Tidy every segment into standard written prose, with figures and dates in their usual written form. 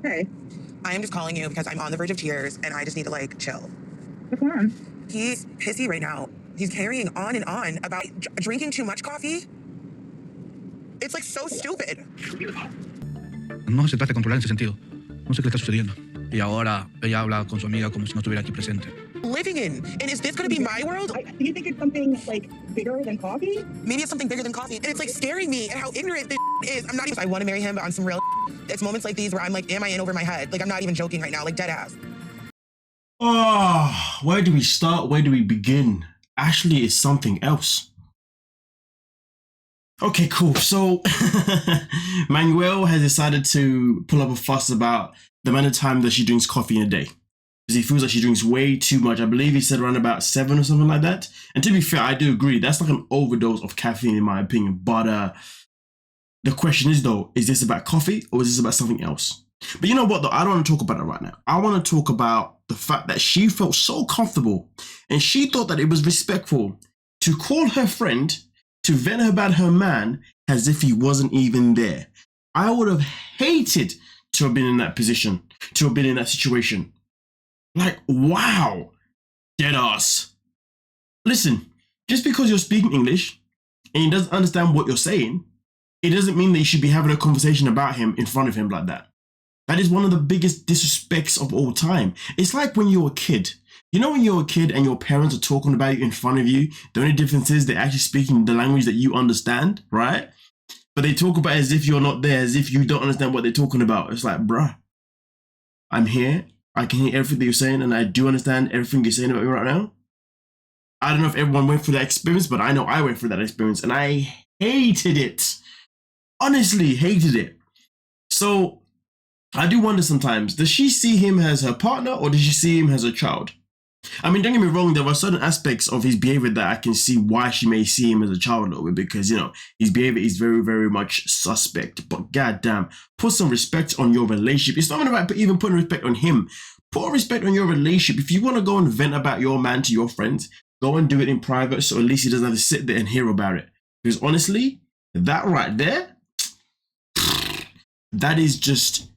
Okay. I am just calling you because I'm on the verge of tears and I just need to like chill. What's going on? He's pissy right now. He's carrying on and on about drinking too much coffee. It's like so stupid. No se trata de controlar en ese sentido. No sé qué le está sucediendo. Y ahora ella habla con su amiga como si no estuviera aquí presente. Living in. And is this going to be my world? Do you think it's something like bigger than coffee? Maybe it's something bigger than coffee. And it's like scaring me at how ignorant this is. I'm not even, I want to marry him, but on some real it's moments like these where I'm like, am I in over my head? Like, I'm not even joking right now, like dead ass. Oh, where do we start? Where do we begin? Actually, it's something else. Okay, cool. So Manuel has decided to pull up a fuss about the amount of time that she drinks coffee in a day. Because he feels like she drinks way too much. I believe he said around about 7 or something like that. And to be fair, I do agree. That's like an overdose of caffeine in my opinion. But the question is though, is this about coffee or is this about something else? But you know what though? I don't want to talk about it right now. I want to talk about the fact that she felt so comfortable and she thought that it was respectful to call her friend to vent her about her man as if he wasn't even there. I would have hated to have been in that position, to have been in that situation. Like, wow, dead ass. Listen, just because you're speaking English and he doesn't understand what you're saying, it doesn't mean that you should be having a conversation about him in front of him like that. That is one of the biggest disrespects of all time. It's like when you're a kid. You know when you're a kid and your parents are talking about you in front of you, the only difference is they're actually speaking the language that you understand, right? But they talk about it as if you're not there, as if you don't understand what they're talking about. It's like, bruh, I'm here. I can hear everything you're saying and I do understand everything you're saying about me right now. I don't know if everyone went through that experience, but I know I went through that experience and I hated it. Honestly, hated it. So I do wonder sometimes, does she see him as her partner or does she see him as a child? I mean, don't get me wrong, there are certain aspects of his behavior that I can see why she may see him as a child a little bit because, you know, his behavior is very, very much suspect. But goddamn, put some respect on your relationship. It's not about even putting respect on him. Put respect on your relationship. If you want to go and vent about your man to your friends, go and do it in private so at least he doesn't have to sit there and hear about it. Because honestly, that right there, that is just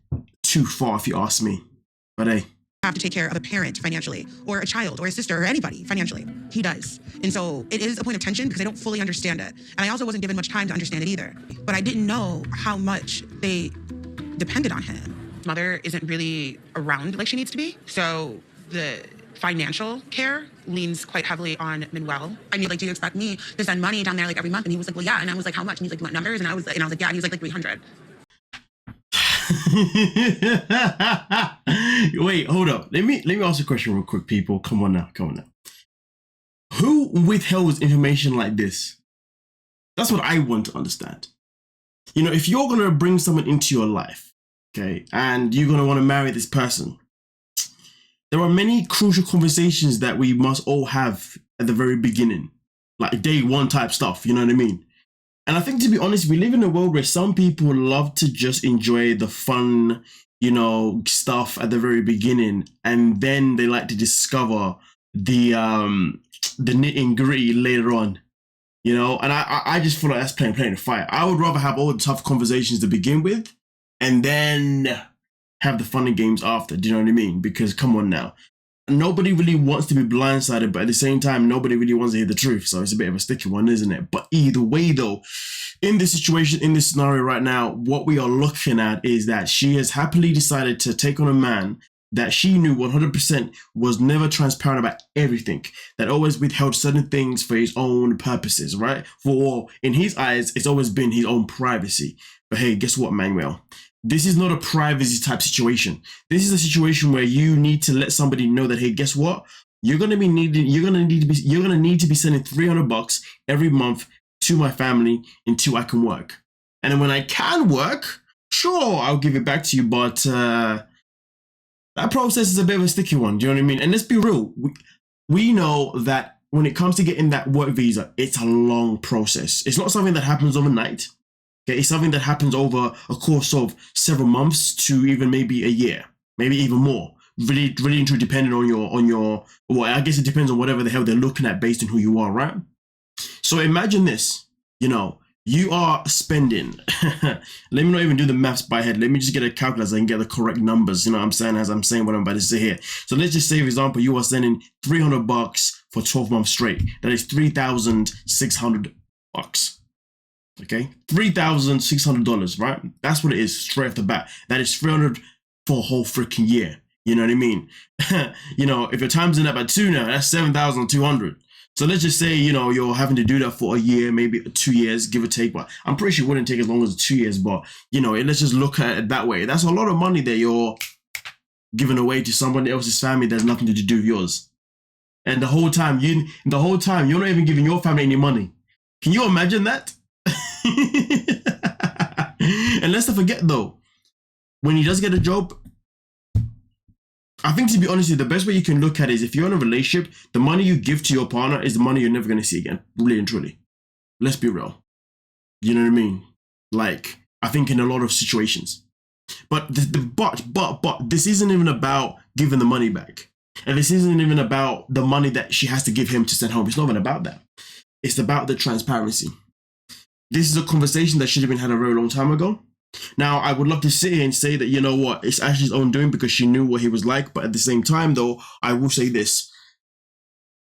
too far if you ask me. But hey. Have to take care of a parent financially or a child or a sister or anybody financially. He does. And so it is a point of tension because I don't fully understand it. And I also wasn't given much time to understand it either. But I didn't know how much they depended on him. His mother isn't really around like she needs to be. So the financial care leans quite heavily on Manuel. I mean, like, do you expect me to send money down there like every month? And he was like, well, yeah. And I was like, how much? And he's like, what numbers? And I was like, yeah. And he was like 300. Wait, hold up. Let me ask a question real quick, people. Come on now. Who withholds information like this? That's what I want to understand. You know, if you're gonna bring someone into your life, okay, and you're gonna want to marry this person, there are many crucial conversations that we must all have at the very beginning, like day one type stuff. You know what I mean? And I think, to be honest, we live in a world where some people love to just enjoy the fun, you know, stuff at the very beginning, and then they like to discover the nitty and gritty later on, you know. And I just feel like that's playing the fight. I would rather have all the tough conversations to begin with, and then have the fun and games after. Do you know what I mean? Because come on now. Nobody really wants to be blindsided, but at the same time, nobody really wants to hear the truth. So it's a bit of a sticky one, isn't it? But either way, though, in this situation, in this scenario right now, what we are looking at is that she has happily decided to take on a man that she knew 100% was never transparent about everything, that always withheld certain things for his own purposes, right? For, in his eyes, it's always been his own privacy. But hey, guess what, Manuel? This is not a privacy type situation. This is a situation where you need to let somebody know that, hey, guess what? You're gonna need to be sending $300 every month to my family until I can work. And then when I can work, sure, I'll give it back to you. But that process is a bit of a sticky one. Do you know what I mean? And let's be real. We know that when it comes to getting that work visa, it's a long process. It's not something that happens overnight. Okay, it's something that happens over a course of several months to even maybe a year, maybe even more. Really and truly depending on your, well, I guess it depends on whatever the hell they're looking at based on who you are, right? So imagine this, you know, you are spending, let me not even do the maths by head. Let me just get a calculator so I can get the correct numbers. You know what I'm saying? As I'm saying what I'm about to say here. So let's just say, for example, you are spending $300 for 12 months straight. That is $3,600. Okay, $3,600, right? That's what it is straight off the bat. That is 300 for a whole freaking year. You know what I mean? You know, if you're timesing that by 2 now, that's 7,200. So let's just say, you know, you're having to do that for a year, maybe 2 years, give or take. But I'm pretty sure it wouldn't take as long as 2 years. But, you know, let's just look at it that way. That's a lot of money that you're giving away to somebody else's family that's nothing to do with yours. And the whole time, you're not even giving your family any money. Can you imagine that? And let's not forget though, when he does get a job, I think, to be honest, the best way you can look at it is if you're in a relationship, the money you give to your partner is the money you're never going to see again. Really and truly. Let's be real. You know what I mean? Like, I think in a lot of situations. But this isn't even about giving the money back. And this isn't even about the money that she has to give him to send home. It's not even about that. It's about the transparency. This is a conversation that should have been had a very long time ago. Now, I would love to sit here and say that, you know what, it's Ashley's own doing because she knew what he was like. But at the same time, though, I will say this.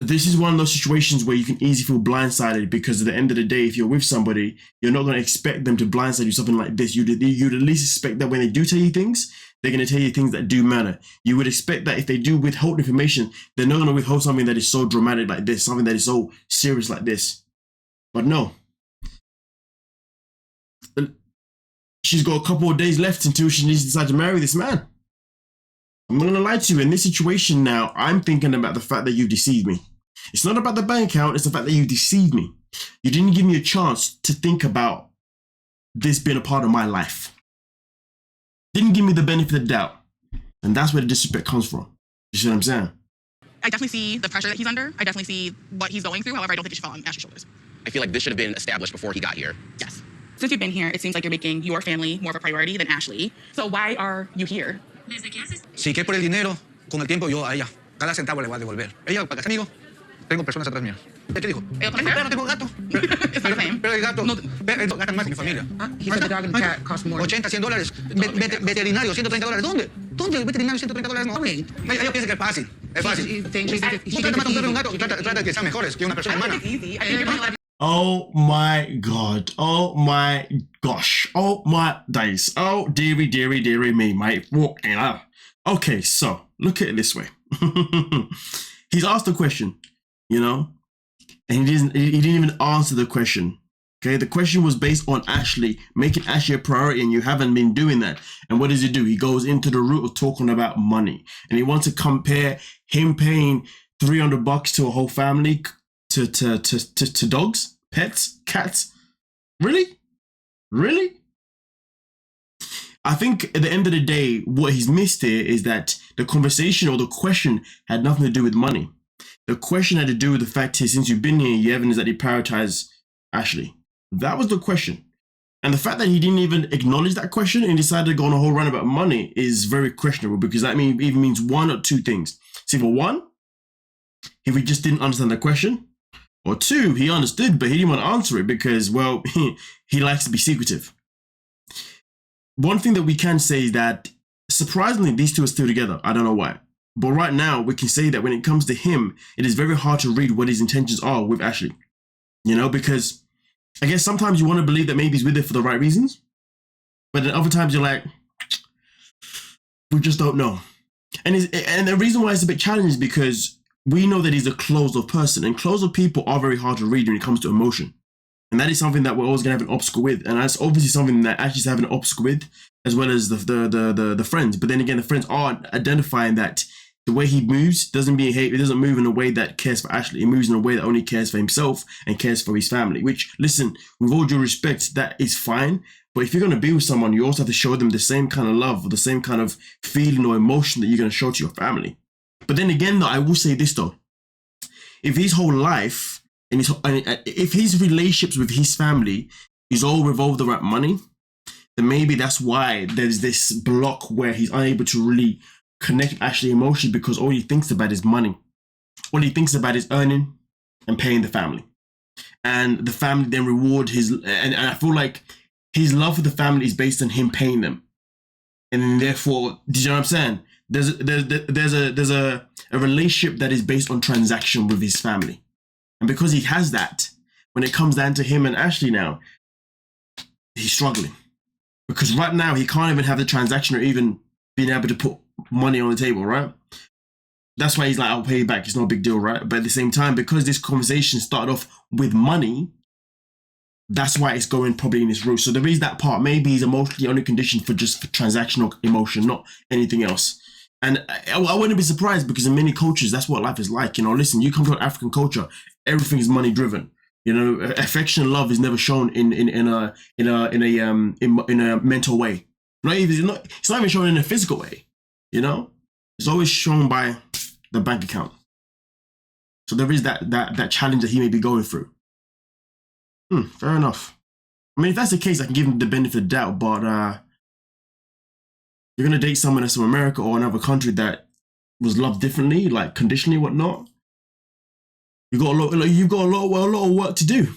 This is one of those situations where you can easily feel blindsided because at the end of the day, if you're with somebody, you're not going to expect them to blindside you something like this. You'd at least expect that when they do tell you things, they're going to tell you things that do matter. You would expect that if they do withhold information, they're not going to withhold something that is so dramatic like this, something that is so serious like this. But no. She's got a couple of days left until she needs to decide to marry this man. I'm not going to lie to you. In this situation now, I'm thinking about the fact that you deceived me. It's not about the bank account. It's the fact that you deceived me. You didn't give me a chance to think about this being a part of my life. Didn't give me the benefit of the doubt. And that's where the disrespect comes from. You see what I'm saying? I definitely see the pressure that he's under. I definitely see what he's going through. However, I don't think it should fall on Ashley's shoulders. I feel like this should have been established before he got here. Yes. Since you've been here, it seems like you're making your family more of a priority than Ashley. So why are you here? Si que por el dinero, con el tiempo yo a ella, cada centavo le voy a devolver. Ella, para que conmigo, tengo personas atrás mías. ¿Qué te dijo? Pero no tengo gato. It's not the same. Pero el gato, gastan más que mi familia. He said the dog and the cat cost more. $80, $100. Veterinario, $130. ¿Dónde? ¿Dónde el veterinario $130? No. Okay. Ella piensa que es fácil. Es fácil. Busca tomar un perro y un gato y trata de que sean mejores que una persona humana. I think it's easy. I think you're Oh my God. Oh my gosh. Oh my days. Oh, dearie me, mate. Walking out. Okay, so look at it this way. He's asked a question, you know, and he didn't even answer the question. Okay, the question was based on Ashley, making Ashley a priority, and you haven't been doing that. And what does he do? He goes into the root of talking about money, and he wants to compare him paying $300 to a whole family to dogs, pets, cats. Really? I think at the end of the day, what he's missed here is that the conversation or the question had nothing to do with money. The question had to do with the fact is, since you've been here, you haven't exactly prioritized Ashley. That was the question. And the fact that he didn't even acknowledge that question and decided to go on a whole run about money is very questionable, because that even means one or two things. See, for one, if he just didn't understand the question, or two, he understood, but he didn't want to answer it because, well, he likes to be secretive. One thing that we can say is that, surprisingly, these two are still together. I don't know why. But right now, we can say that when it comes to him, it is very hard to read what his intentions are with Ashley. You know, because I guess sometimes you want to believe that maybe he's with her for the right reasons. But then other times you're like, we just don't know. And the reason why it's a bit challenging is because we know that he's a closed-off person, and closed-off people are very hard to read when it comes to emotion. And that is something that we're always going to have an obstacle with. And that's obviously something that Ashley's having an obstacle with, as well as the friends. But then again, the friends aren't identifying that the way he moves doesn't move in a way that cares for Ashley. He moves in a way that only cares for himself and cares for his family. Which, listen, with all due respect, that is fine. But if you're going to be with someone, you also have to show them the same kind of love or the same kind of feeling or emotion that you're going to show to your family. But then again, though, I will say this, though. If his whole life, and if his relationships with his family is all revolved around money, then maybe that's why there's this block where he's unable to really connect with Ashley emotionally, because all he thinks about is money. All he thinks about is earning and paying the family. and the family then reward his, and I feel like his love for the family is based on him paying them, and therefore, do you know what I'm saying? There's a relationship that is based on transaction with his family, and because he has that, when it comes down to him and Ashley now, he's struggling because right now he can't even have the transaction or even being able to put money on the table, right? That's why he's like, I'll pay you back. It's no big deal, right? But at the same time, because this conversation started off with money, that's why it's going probably in this route. So there is that part. Maybe he's emotionally only conditioned for transactional emotion, not anything else. And I wouldn't be surprised because in many cultures, that's what life is like. You know, listen, you come from African culture, everything is money driven. You know, affection and love is never shown in a mental way. It's not even shown in a physical way. You know, it's always shown by the bank account. So there is that challenge that he may be going through. Fair enough. I mean, if that's the case, I can give him the benefit of the doubt, but you're gonna date someone that's from America or another country that was loved differently, like conditionally, whatnot. You've got a lot of work to do.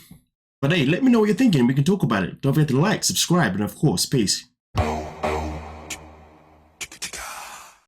But hey, let me know what you're thinking. We can talk about it. Don't forget to like, subscribe, and of course, peace.